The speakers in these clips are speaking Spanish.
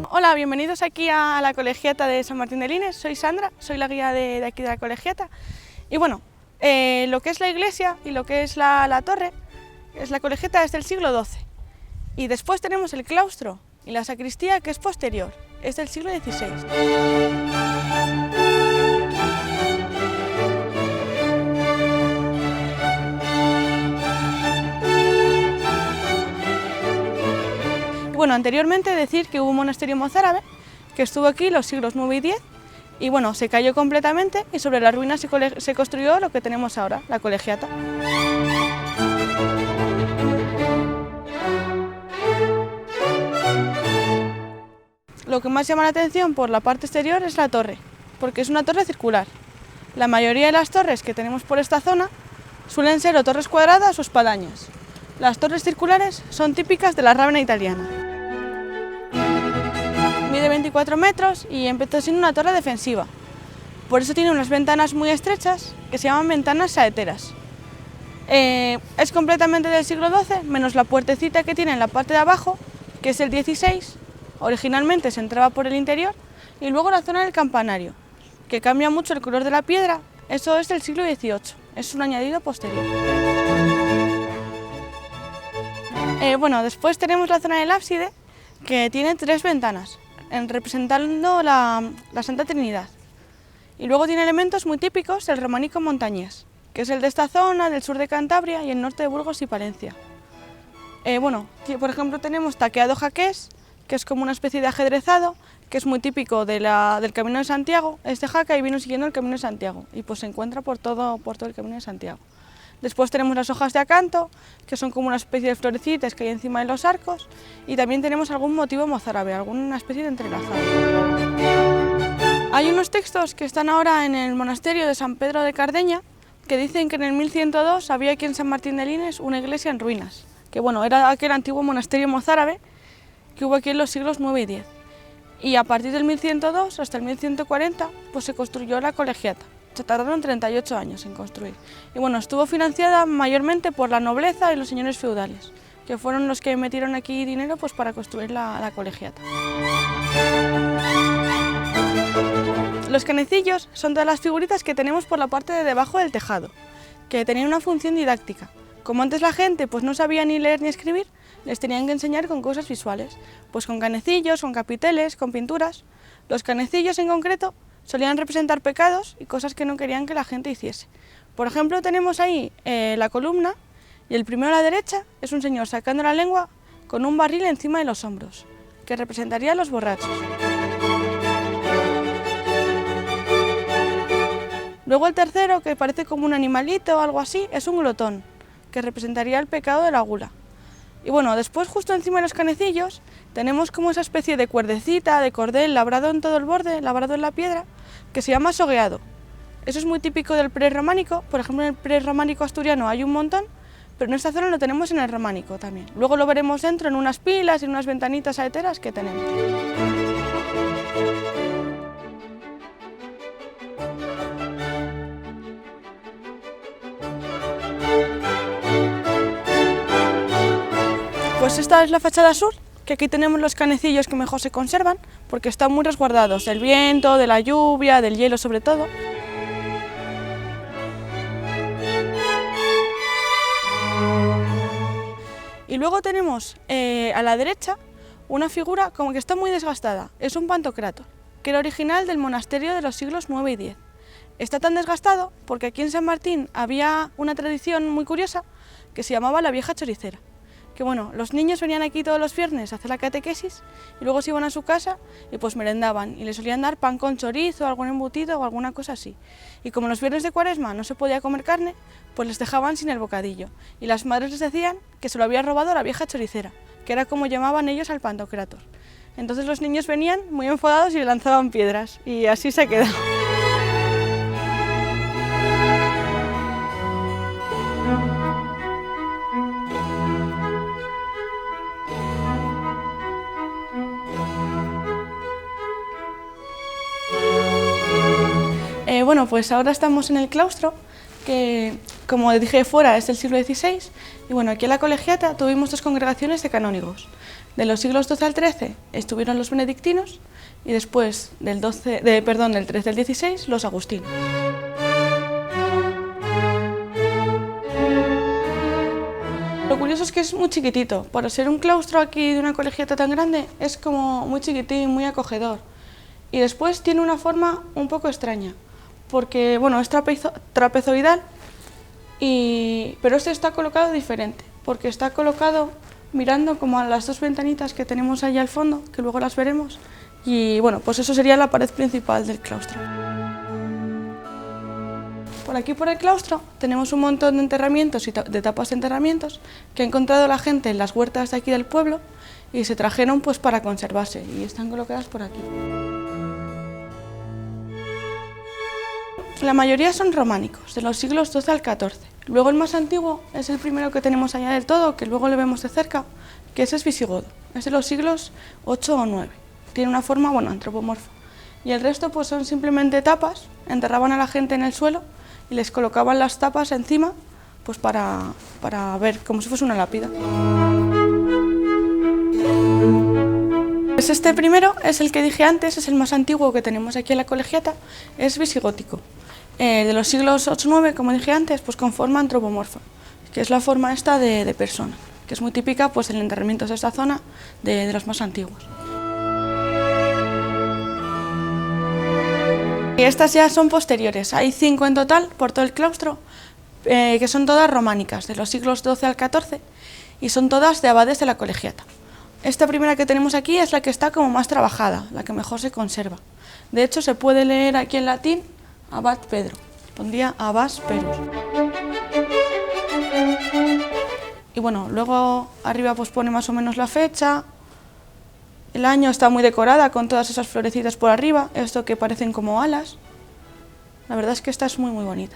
Hola, bienvenidos aquí a la Colegiata de San Martín de Lines. Soy Sandra, soy la guía de aquí de la Colegiata. Y bueno, lo que es la iglesia y lo que es la torre, la Colegiata es del siglo XII. Y después tenemos el claustro y la sacristía, que es posterior, es del siglo XVI. Bueno, anteriormente decir que hubo un monasterio mozárabe que estuvo aquí los siglos IX y X y bueno, se cayó completamente y sobre las ruinas se construyó lo que tenemos ahora, la Colegiata. Lo que más llama la atención por la parte exterior es la torre, porque es una torre circular. La mayoría de las torres que tenemos por esta zona suelen ser o torres cuadradas o espadañas. Las torres circulares son típicas de la Rávena italiana. Mide 24 metros y empezó siendo una torre defensiva. Por eso tiene unas ventanas muy estrechas que se llaman ventanas saeteras. Es completamente del siglo XII, menos la puertecita que tiene en la parte de abajo, que es del XVI. Originalmente se entraba por el interior, y luego la zona del campanario, que cambia mucho el color de la piedra. Eso es del siglo XVIII, es un añadido posterior. Bueno, después tenemos la zona del ábside, que tiene 3 ventanas, representando la Santa Trinidad. Y luego tiene elementos muy típicos del románico montañés, que es el de esta zona, del sur de Cantabria y el norte de Burgos y Palencia. Bueno, por ejemplo tenemos taqueado jaqués, que es como una especie de ajedrezado, que es muy típico del Camino de Santiago. Es de Jaca y vino siguiendo el Camino de Santiago, y pues se encuentra por todo el Camino de Santiago. Después tenemos las hojas de acanto, que son como una especie de florecitas que hay encima de los arcos, y también tenemos algún motivo mozárabe, alguna especie de entrelazado. Hay unos textos que están ahora en el monasterio de San Pedro de Cardeña, que dicen que en el 1102 había aquí en San Martín de Lines una iglesia en ruinas, que bueno, era aquel antiguo monasterio mozárabe que hubo aquí en los siglos IX y X. Y a partir del 1102 hasta el 1140 pues se construyó la Colegiata. Se tardaron 38 años en construir. Y bueno, estuvo financiada mayormente por la nobleza y los señores feudales, que fueron los que metieron aquí dinero pues, para construir la Colegiata. Los canecillos son todas las figuritas que tenemos por la parte de debajo del tejado, que tenían una función didáctica. Como antes la gente pues, no sabía ni leer ni escribir, les tenían que enseñar con cosas visuales, pues con canecillos, con capiteles, con pinturas. Los canecillos en concreto solían representar pecados y cosas que no querían que la gente hiciese. Por ejemplo, tenemos ahí la columna y el primero a la derecha es un señor sacando la lengua con un barril encima de los hombros, que representaría a los borrachos. Luego el tercero, que parece como un animalito o algo así, es un glotón, que representaría el pecado de la gula. Y bueno, después justo encima de los canecillos tenemos como esa especie de cuerdecita, de cordel labrado en todo el borde, labrado en la piedra, que se llama sogueado. Eso es muy típico del prerrománico, por ejemplo en el prerrománico asturiano hay un montón, pero en esta zona lo tenemos en el románico también. Luego lo veremos dentro en unas pilas y unas ventanitas saeteras que tenemos. Pues esta es la fachada sur, que aquí tenemos los canecillos que mejor se conservan, porque están muy resguardados del viento, de la lluvia, del hielo sobre todo. Y luego tenemos a la derecha una figura como que está muy desgastada, es un pantocrátor, que era original del monasterio de los siglos IX y X. Está tan desgastado porque aquí en San Martín había una tradición muy curiosa que se llamaba la vieja choricera. Que bueno, los niños venían aquí todos los viernes a hacer la catequesis y luego se iban a su casa y pues merendaban y les solían dar pan con chorizo, algún embutido o alguna cosa así. Y como los viernes de Cuaresma no se podía comer carne, pues les dejaban sin el bocadillo y las madres les decían que se lo había robado la vieja choricera, que era como llamaban ellos al pantocrátor. Entonces los niños venían muy enfadados y le lanzaban piedras y así se quedó. Bueno, pues ahora estamos en el claustro, que como dije fuera es del siglo XVI, y bueno, aquí en la colegiata tuvimos dos congregaciones de canónigos. De los siglos XII al XIII estuvieron los benedictinos y después del XIII al XVI los agustinos. Lo curioso es que es muy chiquitito. Para ser un claustro aquí de una colegiata tan grande es como muy chiquitín, muy acogedor. Y después tiene una forma un poco extraña, porque bueno, es trapezoidal, pero este está colocado diferente, porque está colocado mirando como a las dos ventanitas que tenemos allá al fondo, que luego las veremos, y bueno, pues eso sería la pared principal del claustro. Por aquí por el claustro tenemos un montón de enterramientos y de tapas de enterramientos que ha encontrado la gente en las huertas de aquí del pueblo y se trajeron pues para conservarse y están colocadas por aquí. La mayoría son románicos, de los siglos XII al XIV. Luego el más antiguo es el primero que tenemos allá del todo, que luego le vemos de cerca, que ese es visigodo. Es de los siglos VIII o IX. Tiene una forma, bueno, antropomorfa. Y el resto pues son simplemente tapas, enterraban a la gente en el suelo y les colocaban las tapas encima pues para ver, como si fuese una lápida. Pues este primero es el que dije antes, es el más antiguo que tenemos aquí en la colegiata, es visigótico. De los siglos VIII-IX, como dije antes, pues con forma antropomorfa, que es la forma esta de persona, que es muy típica pues en enterramientos de esta zona de los más antiguos. Y estas ya son posteriores, hay 5 en total por todo el claustro, que son todas románicas, de los siglos XII al XIV, y son todas de abades de la colegiata. Esta primera que tenemos aquí es la que está como más trabajada, la que mejor se conserva. De hecho, se puede leer aquí en latín Abad Pedro, pondría Abbas Perus. Y bueno, luego arriba pues pone más o menos la fecha, el año, está muy decorada con todas esas florecitas por arriba, esto que parecen como alas. La verdad es que esta es muy muy bonita.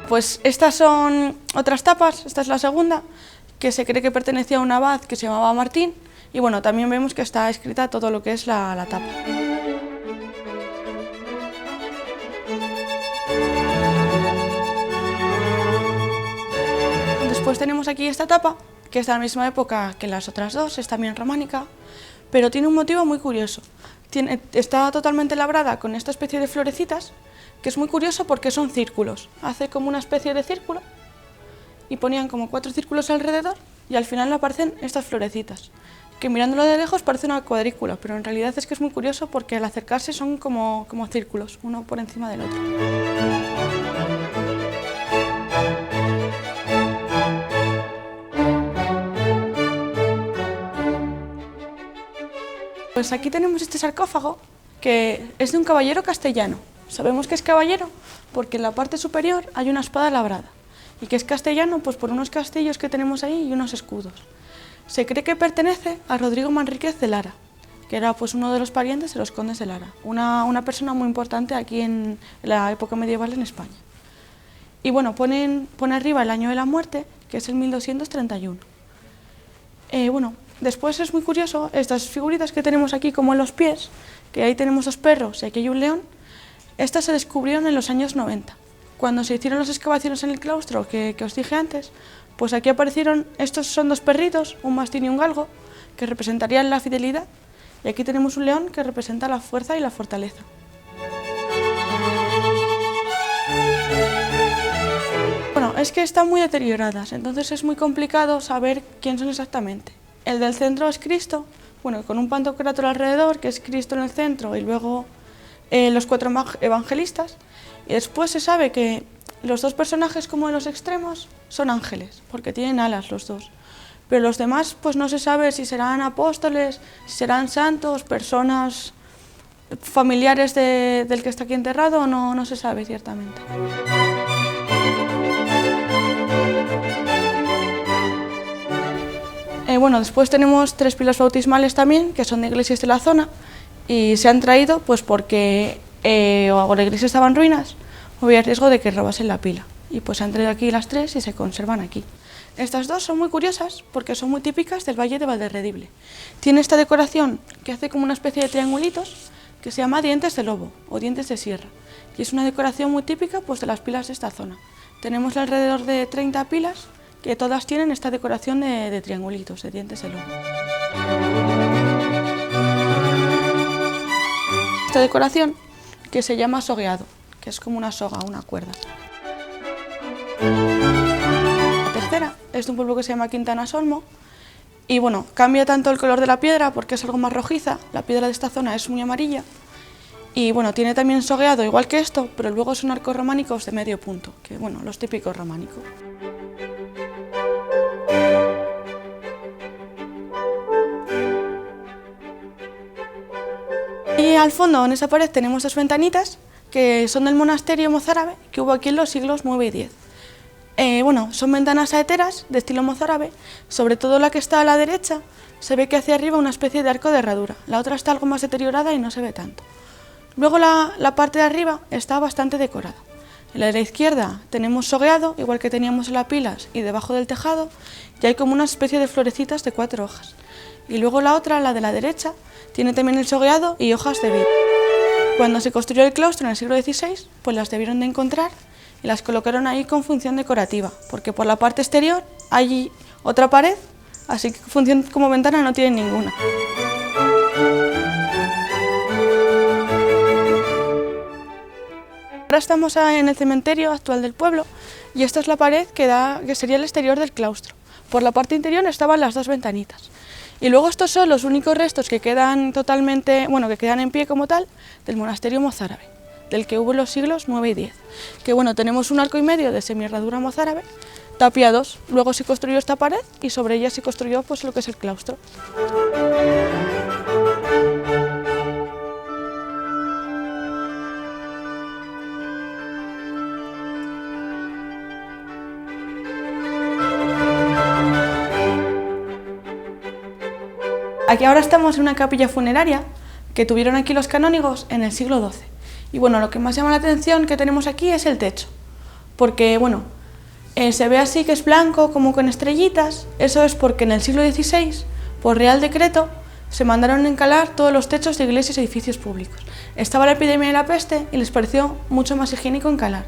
Pues estas son otras tapas, esta es la segunda, que se cree que pertenecía a un abad que se llamaba Martín, y bueno, también vemos que está escrita todo lo que es la tapa. Después tenemos aquí esta tapa, que es de la misma época que las otras dos, es también románica, pero tiene un motivo muy curioso. Está totalmente labrada con esta especie de florecitas, que es muy curioso porque son círculos. Hace como una especie de círculo y ponían como 4 círculos alrededor y al final aparecen estas florecitas, que mirándolo de lejos parece una cuadrícula, pero en realidad es que es muy curioso porque al acercarse son como círculos, uno por encima del otro. Pues aquí tenemos este sarcófago, que es de un caballero castellano. Sabemos que es caballero porque en la parte superior hay una espada labrada, y que es castellano pues por unos castillos que tenemos ahí y unos escudos. Se cree que pertenece a Rodrigo Manríquez de Lara, que era pues uno de los parientes de los condes de Lara, una persona muy importante aquí en la época medieval en España. Y bueno, pone arriba el año de la muerte, que es el 1231. Después es muy curioso, estas figuritas que tenemos aquí como en los pies, que ahí tenemos 2 perros y aquí hay un león, estas se descubrieron en los años 90. Cuando se hicieron las excavaciones en el claustro que os dije antes, pues aquí aparecieron, estos son 2 perritos, un mastín y un galgo, que representarían la fidelidad, y aquí tenemos un león que representa la fuerza y la fortaleza. Bueno, es que están muy deterioradas, entonces es muy complicado saber quién son exactamente. El del centro es Cristo, bueno, con un pantocrátor alrededor, que es Cristo en el centro, y luego los 4 evangelistas, y después se sabe que los 2 personajes como en los extremos son ángeles, porque tienen alas los 2, pero los demás pues no se sabe si serán apóstoles, si serán santos, personas familiares del que está aquí enterrado, no se sabe ciertamente. Después tenemos 3 pilas bautismales también, que son de iglesias de la zona, y se han traído pues porque o la iglesia estaba en ruinas o había riesgo de que robasen la pila. Y pues se han traído aquí las 3 y se conservan aquí. Estas dos son muy curiosas porque son muy típicas del Valle de Valderredible. Tiene esta decoración que hace como una especie de triangulitos que se llama dientes de lobo o dientes de sierra. Y es una decoración muy típica pues, de las pilas de esta zona. Tenemos alrededor de 30 pilas que todas tienen esta decoración de triangulitos, de dientes de lobo. Esta decoración que se llama sogueado, que es como una soga, una cuerda. La tercera es de un pueblo que se llama Quintana Solmo y bueno, cambia tanto el color de la piedra porque es algo más rojiza, la piedra de esta zona es muy amarilla y bueno, tiene también sogueado igual que esto, pero luego son arcos románicos de medio punto, que bueno, los típicos románicos. Y al fondo, en esa pared, tenemos dos ventanitas que son del monasterio mozárabe que hubo aquí en los siglos IX y X. Bueno, son ventanas saeteras de estilo mozárabe, sobre todo la que está a la derecha se ve que hacia arriba una especie de arco de herradura, la otra está algo más deteriorada y no se ve tanto. Luego la parte de arriba está bastante decorada. En la de la izquierda tenemos sogueado, igual que teníamos en las pilas, y debajo del tejado ya hay como una especie de florecitas de 4 hojas. Y luego la otra, la de la derecha, tiene también el sogueado y hojas de vid. Cuando se construyó el claustro en el siglo XVI, pues las debieron de encontrar y las colocaron ahí con función decorativa, porque por la parte exterior hay otra pared, así que función como ventana no tienen ninguna. Ahora estamos en el cementerio actual del pueblo y esta es la pared que sería el exterior del claustro. Por la parte interior estaban las dos ventanitas. Y luego estos son los únicos restos que quedan totalmente, bueno, que quedan en pie como tal, del monasterio mozárabe, del que hubo en los siglos IX y X. Que bueno, tenemos un arco y medio de semiherradura mozárabe, tapiados. Luego se construyó esta pared y sobre ella se construyó pues lo que es el claustro. Aquí ahora estamos en una capilla funeraria que tuvieron aquí los canónigos en el siglo XII. Y bueno, lo que más llama la atención que tenemos aquí es el techo, porque bueno, se ve así que es blanco, como con estrellitas. Eso es porque en el siglo XVI, por Real Decreto, se mandaron encalar todos los techos de iglesias y edificios públicos. Estaba la epidemia de la peste y les pareció mucho más higiénico encalar.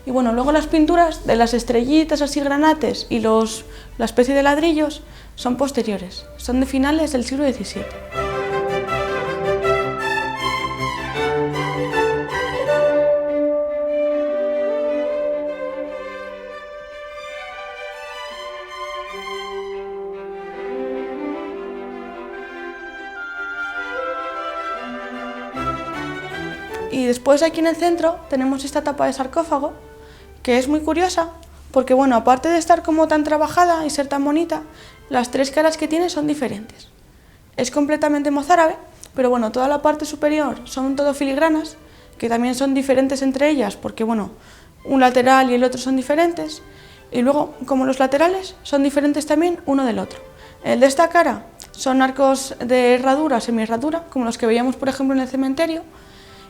Y bueno, luego las pinturas de las estrellitas así granates y la especie de ladrillos son posteriores, son de finales del siglo XVII. Y después aquí en el centro tenemos esta tapa de sarcófago, que es muy curiosa, porque bueno, aparte de estar como tan trabajada y ser tan bonita, las 3 caras que tiene son diferentes. Es completamente mozárabe, pero bueno, toda la parte superior son todo filigranas, que también son diferentes entre ellas, porque bueno, un lateral y el otro son diferentes, y luego, como los laterales, son diferentes también uno del otro. El de esta cara son arcos de herradura, semiherradura, como los que veíamos por ejemplo en el cementerio,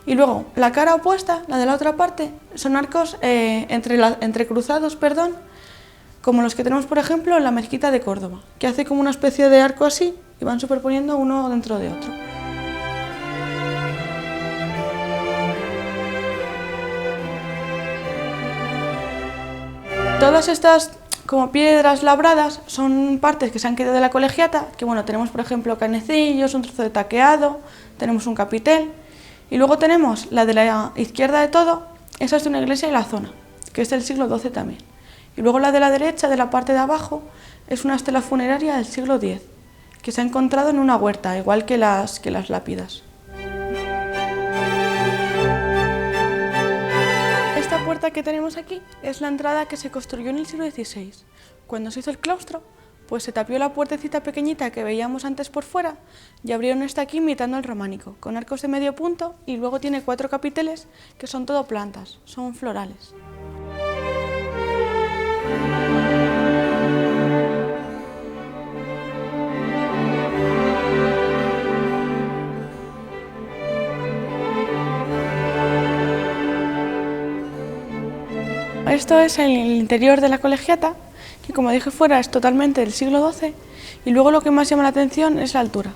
y luego la cara opuesta, la de la otra parte, son arcos entrecruzados, como los que tenemos por ejemplo en la mezquita de Córdoba, que hace como una especie de arco así y van superponiendo uno dentro de otro. Todas estas como piedras labradas son partes que se han quedado de la colegiata, que bueno, tenemos por ejemplo canecillos, un trozo de taqueado, tenemos un capitel. Y luego tenemos la de la izquierda de todo, esa es de una iglesia de la zona, que es del siglo XII también. Y luego la de la derecha, de la parte de abajo, es una estela funeraria del siglo X, que se ha encontrado en una huerta, igual que las lápidas. Esta puerta que tenemos aquí es la entrada que se construyó en el siglo XVI. Cuando se hizo el claustro, pues se tapió la puertecita pequeñita que veíamos antes por fuera y abrieron esta aquí imitando el románico, con arcos de medio punto y luego tiene 4 capiteles que son todo plantas, son florales. Esto es el interior de la colegiata, que como dije fuera es totalmente del siglo XII, y luego lo que más llama la atención es la altura,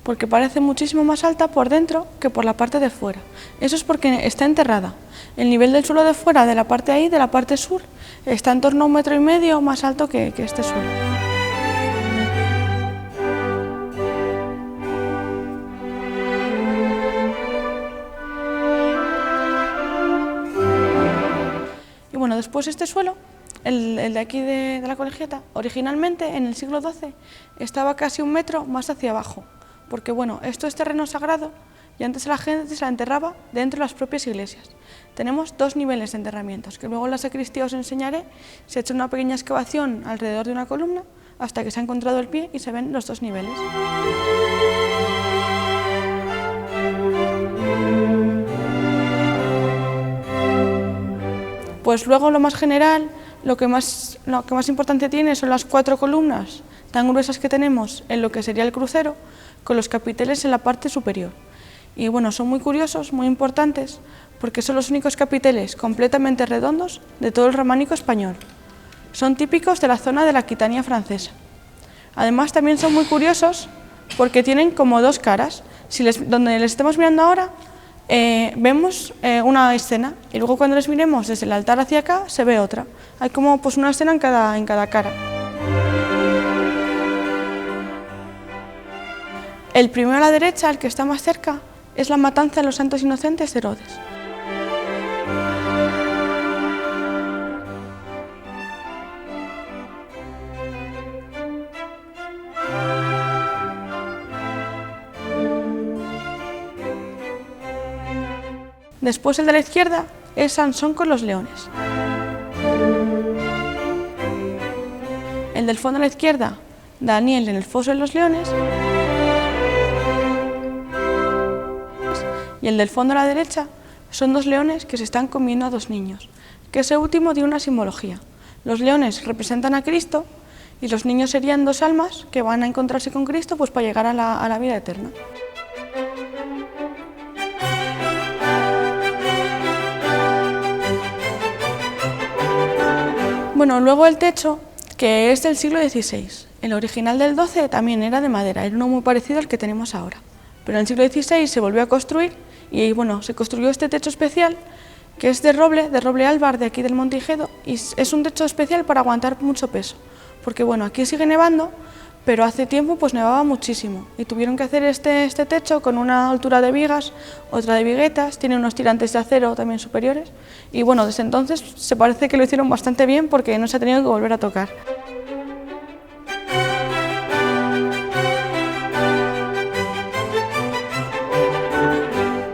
porque parece muchísimo más alta por dentro que por la parte de fuera. Eso es porque está enterrada. El nivel del suelo de fuera, de la parte ahí, de la parte sur, está en torno a 1,5 metros más alto que este suelo. Y bueno, después este suelo, el de aquí de la colegiata, originalmente en el siglo XII estaba casi 1 metro más hacia abajo, porque bueno, esto es terreno sagrado y antes la gente se la enterraba dentro de las propias iglesias. Tenemos 2 niveles de enterramientos, que luego en la sacristía os enseñaré. Se ha hecho una pequeña excavación alrededor de una columna hasta que se ha encontrado el pie y se ven los 2 niveles. Pues luego lo más general, lo que más importante tiene son las 4 columnas tan gruesas que tenemos en lo que sería el crucero, con los capiteles en la parte superior. Y bueno, son muy curiosos, muy importantes, porque son los únicos capiteles completamente redondos de todo el románico español. Son típicos de la zona de la Aquitania francesa. Además también son muy curiosos porque tienen como 2 caras. Donde les estemos mirando ahora, vemos una escena, y luego cuando les miremos desde el altar hacia acá se ve otra. Hay como pues, una escena en cada cara. El primero a la derecha, el que está más cerca, es la matanza de los santos inocentes de Herodes. Después el de la izquierda es Sansón con los leones. El del fondo a la izquierda, Daniel en el foso de los leones. Y el del fondo a la derecha son 2 leones que se están comiendo a 2 niños, que ese último tiene una simbología. Los leones representan a Cristo y los niños serían 2 almas que van a encontrarse con Cristo pues, para llegar a la vida eterna. Bueno, luego el techo, que es del siglo XVI. El original del XII también era de madera, era uno muy parecido al que tenemos ahora. Pero en el siglo XVI se volvió a construir y bueno, se construyó este techo especial que es de roble álvar de aquí del Monte Ijedo, y es un techo especial para aguantar mucho peso, porque bueno, aquí sigue nevando, pero hace tiempo pues nevaba muchísimo y tuvieron que hacer este techo con una altura de vigas, otra de viguetas, tiene unos tirantes de acero también superiores y bueno, desde entonces se parece que lo hicieron bastante bien porque no se ha tenido que volver a tocar.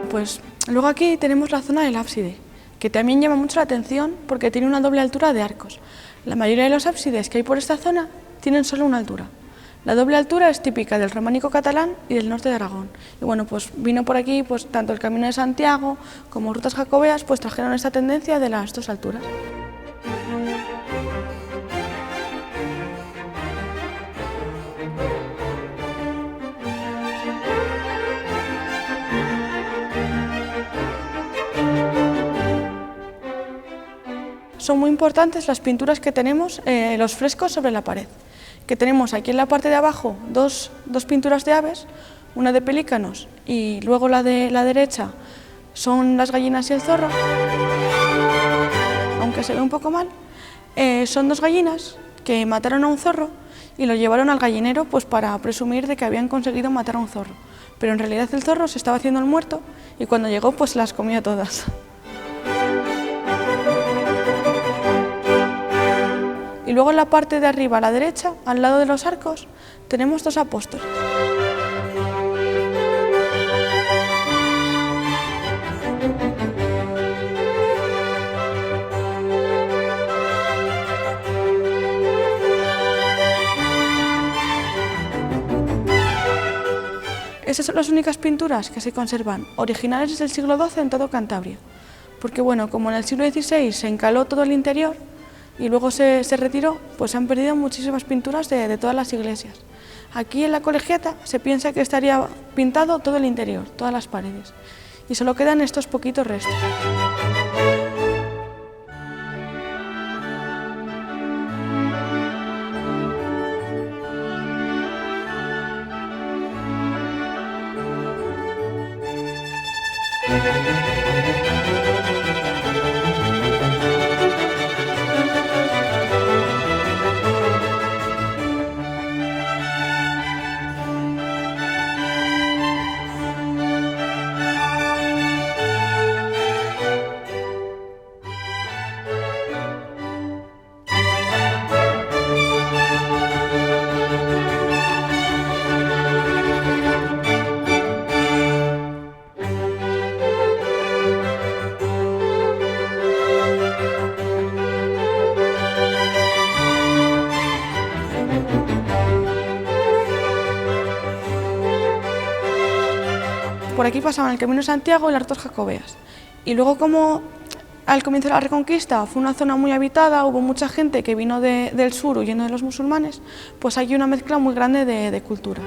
Pues luego aquí tenemos la zona del ábside, que también llama mucho la atención porque tiene una doble altura de arcos. La mayoría de los ábsides que hay por esta zona tienen solo una altura. La doble altura es típica del románico catalán y del norte de Aragón. Y bueno, pues vino por aquí, pues tanto el Camino de Santiago como rutas jacobeas, pues trajeron esta tendencia de las 2 alturas. Son muy importantes las pinturas que tenemos, los frescos sobre la pared, que tenemos aquí en la parte de abajo dos pinturas de aves, una de pelícanos y luego la de la derecha son las gallinas y el zorro, aunque se ve un poco mal. Son 2 gallinas que mataron a un zorro y lo llevaron al gallinero pues para presumir de que habían conseguido matar a un zorro, pero en realidad el zorro se estaba haciendo el muerto y cuando llegó pues las comió todas. Y luego en la parte de arriba a la derecha, al lado de los arcos, tenemos 2 apóstoles. Esas son las únicas pinturas que se conservan originales del siglo XII en todo Cantabria, porque bueno, como en el siglo XVI se encaló todo el interior y luego se retiró, pues se han perdido muchísimas pinturas de todas las iglesias. Aquí en la colegiata se piensa que estaría pintado todo el interior, todas las paredes, y solo quedan estos poquitos restos. Por aquí pasaban el Camino de Santiago y las rutas jacobeas. Y luego, como al comienzo de la Reconquista fue una zona muy habitada, hubo mucha gente que vino del sur huyendo de los musulmanes, pues hay una mezcla muy grande de culturas.